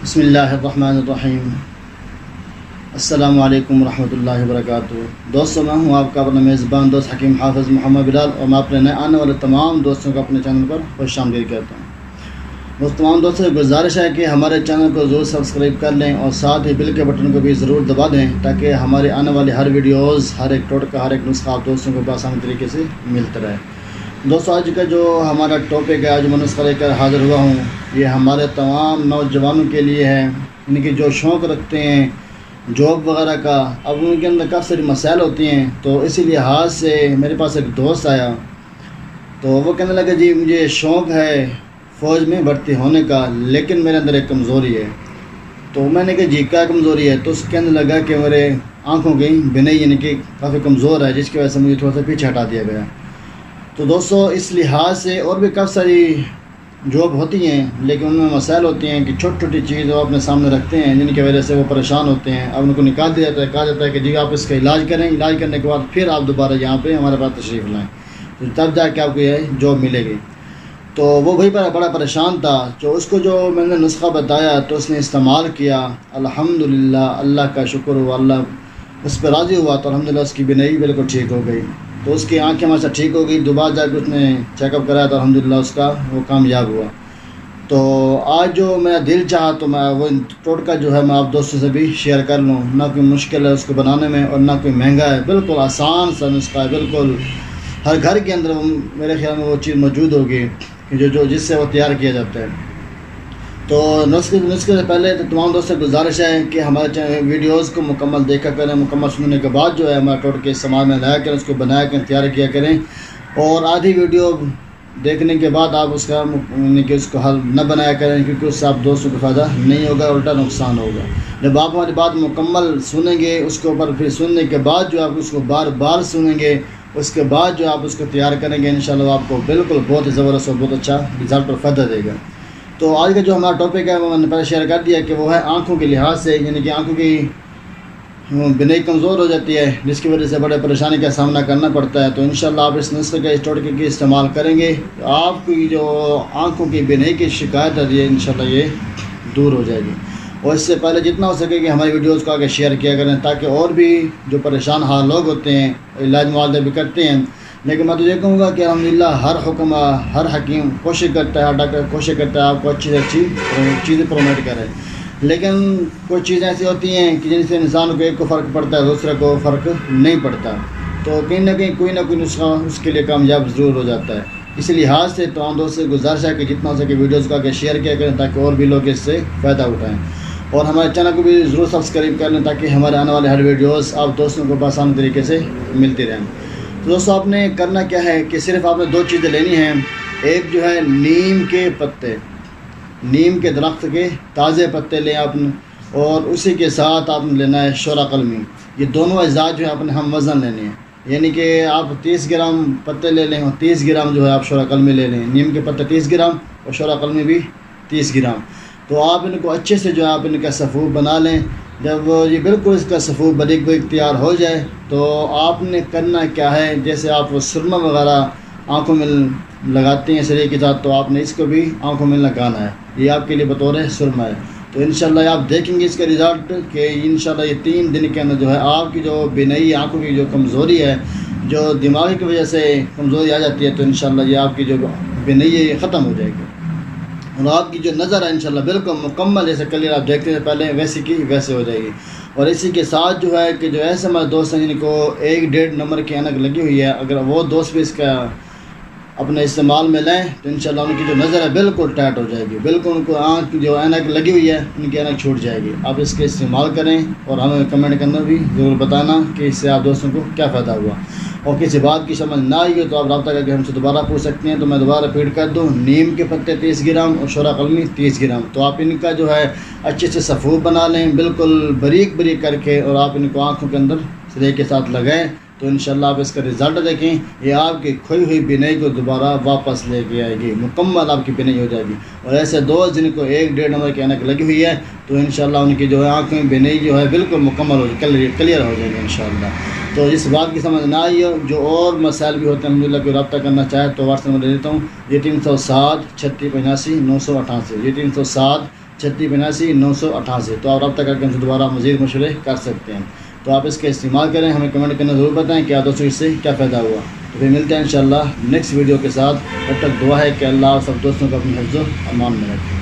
بسم اللہ الرحمن الرحیم۔ السلام علیکم ورحمۃ اللہ وبرکاتہ۔ دوستوں، میں ہوں آپ کا اپنا میزبان دوست حکیم حافظ محمد بلال، اور میں اپنے نئے آنے والے تمام دوستوں کو اپنے چینل پر خوش آمدید کہتا ہوں۔ دوست تمام دوستوں سے گزارش ہے کہ ہمارے چینل کو ضرور سبسکرائب کر لیں اور ساتھ ہی بل کے بٹن کو بھی ضرور دبا دیں، تاکہ ہمارے آنے والی ہر ویڈیوز، ہر ایک ٹوٹکا، ہر ایک نسخہ آپ دوستوں کو بآسانی طریقے سے ملتا رہے۔ دوستوں، آج کا جو ہمارا ٹاپک ہے، آج میں نسخہ لے کر حاضر ہوا ہوں، یہ ہمارے تمام نوجوانوں کے لیے ہے، یعنی کہ جو شوق رکھتے ہیں جاب وغیرہ کا۔ اب ان کے اندر کافی ساری مسائل ہوتی ہیں، تو اسی لحاظ سے میرے پاس ایک دوست آیا، تو وہ کہنے لگا جی مجھے شوق ہے فوج میں بھرتی ہونے کا، لیکن میرے اندر ایک کمزوری ہے۔ تو میں نے کہا جی کیا کمزوری ہے؟ تو اس کہنے لگا کہ میرے آنکھوں کی بینائی یعنی کہ کافی کمزور ہے، جس کی وجہ سے مجھے تھوڑا سا پیچھے ہٹا دیا گیا۔ تو دوستوں، اس لحاظ سے اور بھی کافی ساری جاب ہوتی ہیں، لیکن ان میں مسائل ہوتے ہیں کہ چھوٹی چھوٹی چیز وہ اپنے سامنے رکھتے ہیں، جن کی وجہ سے وہ پریشان ہوتے ہیں۔ اب ان کو نکال دیا جاتا ہے، کہا جاتا ہے کہ جی آپ اس کا علاج کریں، علاج کرنے کے بعد پھر آپ دوبارہ یہاں پہ ہمارے پاس تشریف لائیں، تو تب جا کے آپ کو یہ جاب ملے گی۔ تو وہ وہی پر بڑا پریشان تھا، اس کو میں نے نسخہ بتایا تو اس نے استعمال کیا۔ الحمدللہ، اللہ کا شکر ہوا، اللہ اس پہ راضی ہوا، تو الحمدللہ اس کی بینائی بالکل ٹھیک ہو گئی۔ تو اس کی آنکھیں ہمارے ساتھ ٹھیک ہو گئی، دوبارہ جا کے اس نے چیک اپ کرایا تو الحمدللہ اس کا وہ کامیاب ہوا۔ تو آج جو میرا دل چاہا تو میں وہ ٹوٹکا جو ہے میں آپ دوستوں سے بھی شیئر کر لوں۔ نہ کوئی مشکل ہے اس کو بنانے میں، اور نہ کوئی مہنگا ہے، بالکل آسان سا نسخہ ہے، بالکل ہر گھر کے اندر میرے خیال میں وہ چیز موجود ہوگی جو جس سے وہ تیار کیا جاتا ہے۔ تو نسخے سے پہلے تو تمام دوستوں سے گزارش ہے کہ ہمارے ویڈیوز کو مکمل دیکھا کریں، مکمل سننے کے بعد جو ہے ہمارا ٹوٹکے استعمال میں لایا کریں، اس کو بنایا کریں، تیار کیا کریں، اور آدھی ویڈیو دیکھنے کے بعد آپ اس کا یعنی کہ اس کو حل نہ بنایا کریں، کیونکہ اس سے آپ دوستوں کو فائدہ نہیں ہوگا، الٹا نقصان ہوگا۔ جب آپ ہماری بات مکمل سنیں گے، اس کے اوپر پھر سننے کے بعد جو آپ اس کو بار بار سنیں گے، اس کے بعد جو آپ اس کو تیار کریں گے، انشاءاللہ آپ کو بالکل بہت ہی زبردست اور بہت اچھا رزلٹ اور فائدہ دے گا۔ تو آج کا جو ہمارا ٹاپک ہے وہ میں نے پہلے شیئر کر دیا کہ وہ ہے آنکھوں کے لحاظ سے، یعنی کہ آنکھوں کی بینائی کمزور ہو جاتی ہے، جس کی وجہ سے بڑے پریشانی کا سامنا کرنا پڑتا ہے۔ تو انشاءاللہ آپ اس نسخے کا، اس ٹوٹکے کی استعمال کریں گے تو آپ کی جو آنکھوں کی بینائی کی شکایت ہے انشاءاللہ یہ دور ہو جائے گی۔ اور اس سے پہلے جتنا ہو سکے کہ ہماری ویڈیوز کو آگے شیئر کیا کریں، تاکہ اور بھی جو پریشان حال لوگ ہوتے ہیں علاج معالجہ بھی کرتے ہیں، لیکن میں تو یہ کہوں گا کہ الحمدللہ ہر حکم، ہر حکیم کوشش کرتا ہے، ہر ڈاکٹر کوشش کرتا ہے آپ کو اچھی سے اچھی چیزیں پروموٹ کرے، لیکن کچھ چیزیں ایسی ہوتی ہیں کہ جن سے انسان کو ایک کو فرق پڑتا ہے، دوسرے کو فرق نہیں پڑتا، تو کہیں نہ کہیں کوئی نہ کوئی نسخہ اس کے لیے کامیاب ضرور ہو جاتا ہے۔ اس لحاظ سے تمام دوستوں سے گزارش ہے کہ جتنا ہو سکے ویڈیوز کو آگے شیئر کیا کریں، تاکہ اور بھی لوگ اس سے فائدہ اٹھائیں، اور ہمارے چینل کو بھی ضرور سبسکرائب کر لیں، تاکہ ہمارے آنے والے ہر ویڈیوز آپ دوستوں کو بآسان طریقے سے ملتی رہیں۔ تو دوستوں، آپ نے کرنا کیا ہے کہ صرف آپ نے دو چیزیں لینی ہیں۔ ایک جو ہے نیم کے پتے، نیم کے درخت کے تازے پتے لیں آپ نے، اور اسی کے ساتھ آپ نے لینا ہے شورا قلمی۔ یہ دونوں اجزاء جو ہے اپنے ہم وزن لینے ہیں، یعنی کہ آپ 30 گرام پتے لے لیں، اور 30 گرام جو ہے آپ شورا قلمی لے لیں۔ نیم کے پتے 30 گرام اور شورا قلمی بھی 30 گرام۔ تو آپ ان کو اچھے سے جو ہے آپ ان کا صفوف بنا لیں۔ جب یہ بالکل اس کا صفوف باریک باریک تیار ہو جائے، تو آپ نے کرنا کیا ہے، جیسے آپ سرمہ وغیرہ آنکھوں میں لگاتے ہیں سرے کے ساتھ، تو آپ نے اس کو بھی آنکھوں میں لگانا ہے، یہ آپ کے لیے بطور سرمہ ہے۔ تو انشاءاللہ آپ دیکھیں گے اس کا رزلٹ کہ انشاءاللہ یہ 3 دن کے اندر جو ہے آپ کی جو بینائی، آنکھوں کی جو کمزوری ہے، جو دماغی کی وجہ سے کمزوری آ جاتی ہے، تو انشاءاللہ یہ آپ کی جو بینائی ہے یہ ختم ہو جائے گی، اور آپ کی جو نظر ہے انشاءاللہ بالکل مکمل، جیسے کلیئر آپ دیکھتے تھے پہلے ویسی کی ویسے ہو جائے گی۔ اور اسی کے ساتھ جو ہے کہ جو ایسے ہمارے دوست ہیں جن کو 1.5 نمبر کی اینک لگی ہوئی ہے، اگر وہ دوست بھی اس کا اپنے استعمال میں لیں تو انشاءاللہ ان کی جو نظر ہے بالکل ٹائٹ ہو جائے گی، بالکل ان کو آنکھ جو اینک لگی ہوئی ہے ان کی اینک چھوٹ جائے گی۔ آپ اس کے استعمال کریں، اور ہمیں کمنٹ کے اندر بھی ضرور بتانا کہ اس سے آپ دوستوں کو کیا فائدہ ہوا، اور کسی بات کی سمجھ نہ آئی ہو تو آپ رابطہ کر کے ہم سے دوبارہ پوچھ سکتے ہیں۔ تو میں دوبارہ ریپیٹ کر دوں، نیم کے پتے 30 گرام اور شورا قلمی 30 گرام۔ تو آپ ان کا جو ہے اچھے سے صفوف بنا لیں، بالکل باریک باریک کر کے، اور آپ ان کو آنکھوں کے اندر سرے کے ساتھ لگائیں، تو انشاءاللہ آپ اس کا رزلٹ دیکھیں، یہ آپ کی کھوئی ہوئی بینائی کو دوبارہ واپس لے کے آئے گی، مکمل آپ کی بینائی ہو جائے گی۔ اور ایسے دوست جن کو 1.5 نمبر کی اینک لگی ہوئی ہے، تو انشاءاللہ ان کی جو ہے آنکھوں میں بینائی جو ہے بالکل مکمل ہو جائے، کلیئر ہو جائے گی انشاءاللہ۔ تو اس بات کی سمجھ نہ آئی ہو، جو اور مسائل بھی ہوتے ہیں الحمدللہ کوئی رابطہ کرنا چاہے تو واٹس ایپ نمبر دے دیتا ہوں، یہ 307 36 85 988، یہ 307 3682 تو آپ رابطہ کر کے ہم سے دوبارہ مزید مشورے کر سکتے ہیں۔ تو آپ اس کا استعمال کریں، ہمیں کمنٹ کرنا ضرور بتائیں کہ دوستوں اس سے کیا فائدہ ہوا۔ تو پھر ملتے ہیں انشاءاللہ نیکسٹ ویڈیو کے ساتھ، تب تک دعا ہے کہ اللہ سب دوستوں کو اپنے حفظ و امان میں رکھے۔